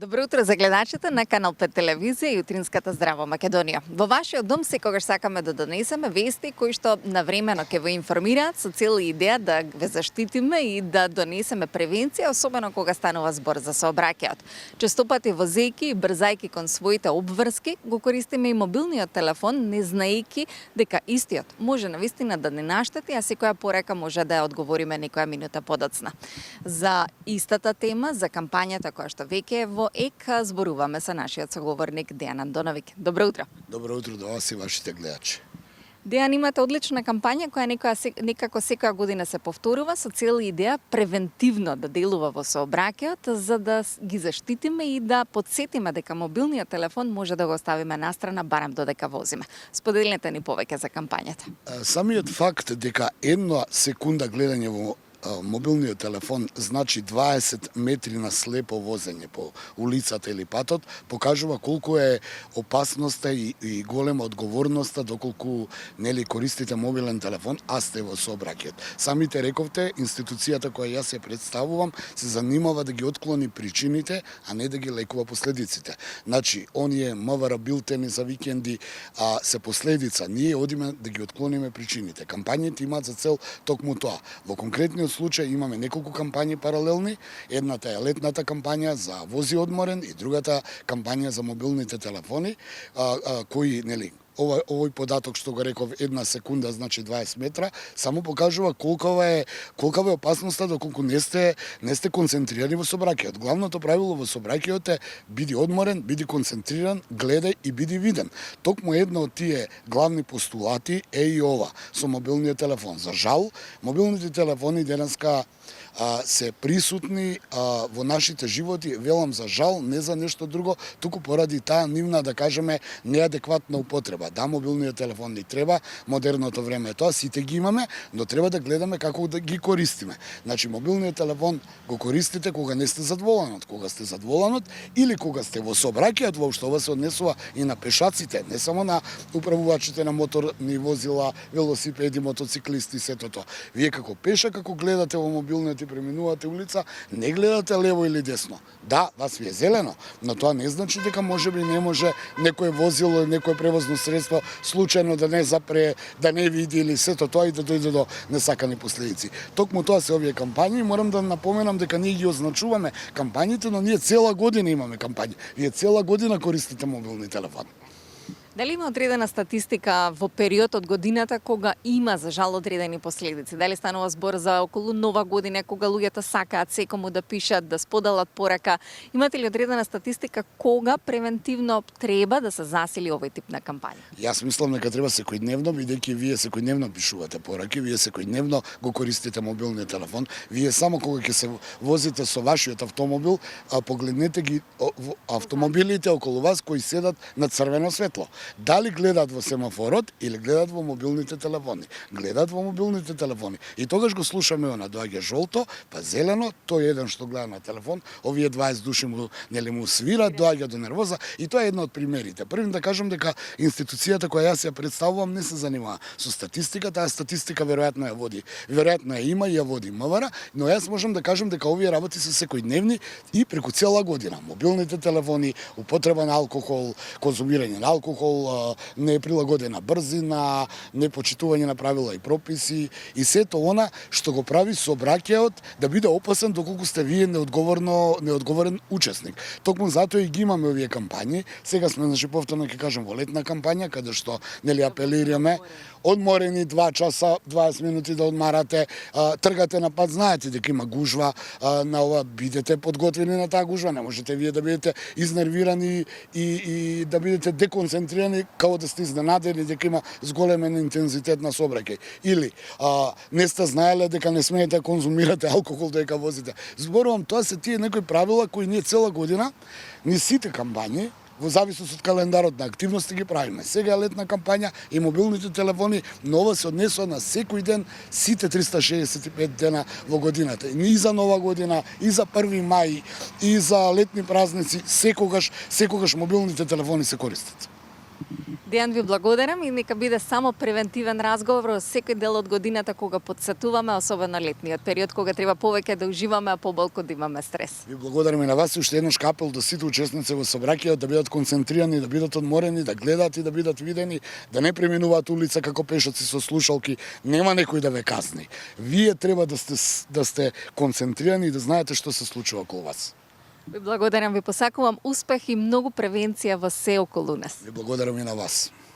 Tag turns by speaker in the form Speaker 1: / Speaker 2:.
Speaker 1: Добро утро за гледачите на Канал 5 телевизија и утринската Здраво Македонија. Во вашиот дом секогаш сакаме да донесеме вести кои што навремено ќе ве информираат со цел и идеја да ве заштитиме и да донесеме превенција, особено кога станува збор за сообраќајот. Често пати возејќи и брзајќи кон своите обврски, го користиме и мобилниот телефон, не знаејќи дека истиот може навистина да не наштети, а секоја порека може да ја одговориме некоја минута подоцна. За истата тема, за кампањата која што веќе е во ЕК, зборуваме со нашиот соговорник Дејан Андоновиќ. Добро утро.
Speaker 2: Добро утро до вас и вашите гледачи.
Speaker 1: Дејан, имате одлична кампања која некако секоја година се повторува со цел идеја превентивно да делува во сообраќајот, за да ги заштитиме и да подсетиме дека мобилниот телефон може да го оставиме настрана барем додека возиме. Споделете ни повеќе за кампањата.
Speaker 2: Самиот факт дека една секунда гледање во мобилниот телефон значи 20 метри на слепо возење по улицата или патот, покажува колку е опасноста и голема одговорноста доколку нели користите мобилен телефон, а сте во сообраќајот. Самите рековте, институцијата која јас се представувам, се занимава да ги отклони причините, а не да ги лекува последиците. Значи, оние МВР билтени за викенди се последица. Ние одиме да ги отклониме причините. Кампањите имаат за цел токму тоа. Во конкретниот случај имаме неколку кампањи паралелни. Едната е летната кампања за вози одморен и другата кампања за мобилните телефони, кои нели овој податок што го реков, една секунда значи 20 метра, само покажува колкава е опасноста доколку не сте концентрирани во сообраќајот. Главното правило во сообраќајот е биди одморен, биди концентриран, гледај и биди виден. Токму едно од тие главни постулати е и ова со мобилниот телефон. За жал, мобилните телефони денеска се присутни во нашите животи, велам за жал, не за нешто друго, туку поради таа нивна, да кажеме, неадекватна употреба. Да, мобилниот телефон ни треба, модерното време е тоа, сите ги имаме, но треба да гледаме како да ги користиме. Значи, мобилниот телефон го користите кога не сте задволенот, кога сте задволенот или кога сте во сообраќајот, воопшто ова се однесува и на пешаците, не само на управувачите на моторни возила, велосипеди, мотоциклисти, сето тоа. Вие како пешак, како гледате во мобилниот и преминувате улица, не гледате лево или десно. Да, вас ви е зелено, но тоа не значи дека можеби не може некое возило, некое превозно средство случајно да не запре, да не види или сето тоа и да дојде до несакани последици. Токму тоа се овие кампањи, морам да напоменам дека ние ги означуваме кампањите, но ние цела година имаме кампањи. Вие цела година користите мобилни телефон.
Speaker 1: Дали има одредена статистика во период од годината кога има за жал одредени последици? Дали станува збор за околу Нова година кога луѓето сакаат секому да пишат, да споделат порака? Имате ли одредена статистика кога превентивно треба да се засили овој тип на кампања?
Speaker 2: Јас мислам дека треба секојдневно, бидејќи вие секојдневно пишувате пораки, вие секојдневно го користите мобилниот телефон. Вие само кога ќе се возите со вашиот автомобил, погледнете ги автомобилите околу вас кои седат на црвено светло. Дали гледаат во семафорот или гледаат во мобилните телефони? Гледаат во мобилните телефони. И тогаш го слушаме она, доаѓа жолто, па зелено, тој еден што гледа на телефон, овие 20 души му свират, доаѓа до нервоза и тоа е едно од примерите. Првим да кажам дека институцијата која јас ја представувам не се занимава со статистика, таа статистика веројатно ја има и ја води МВР, но јас можам да кажам дека овие работи се секојдневни и преку цела година. Мобилните телефони, употреба на алкохол, конзумирање на алкохол, неприлагодена брзина, непочитување на правила и прописи и сето она што го прави сообраќајот да биде опасен доколку сте вие неодговорен учесник. Токму затоа и ги имаме овие кампањи. Сега сме, значи, повторно ќе кажам, во летна кампања, каде што нели апелираме, одморени 2 часа, 20 минути да одмарате, тргате на пат, знаете дека има гужва, на ова бидете подготвени на таа гужва, не можете вие да бидете изнервирани и да бидете деконцентрирани како да сте изненадени дека има зголемен интензитет на сообраќај. Или не сте знаеле дека не смеете да конзумирате алкохол додека возите. Зборувам, тоа се тие некои правила кои ние цела година, ни сите кампањи, во зависност од календарот на активности ги правиме. Сега е летна кампања и мобилните телефони, но ова се однесува на секој ден, сите 365 дена во годината. И за Нова година, и за 1 мај, и за летни празници, секогаш мобилните телефони се користат.
Speaker 1: Дејан, ви благодарам и нека биде само превентивен разговор во секој дел од годината кога потсетуваме, особено летниот период, кога треба повеќе да уживаме, а побалку да имаме стрес.
Speaker 2: Ви благодарам и на вас, уште еднаш капел до сите учесници во собраќајот да бидат концентрирани, да бидат одморени, да гледаат и да бидат видени, да не преминуваат улица како пешаци со слушалки, нема некој да ве казни. Вие треба да сте концентрирани и да знаете што се случува околу вас.
Speaker 1: Ви благодарам, ви посакувам успех и многу превенција во се околу нас.
Speaker 2: Ви благодарам и на вас.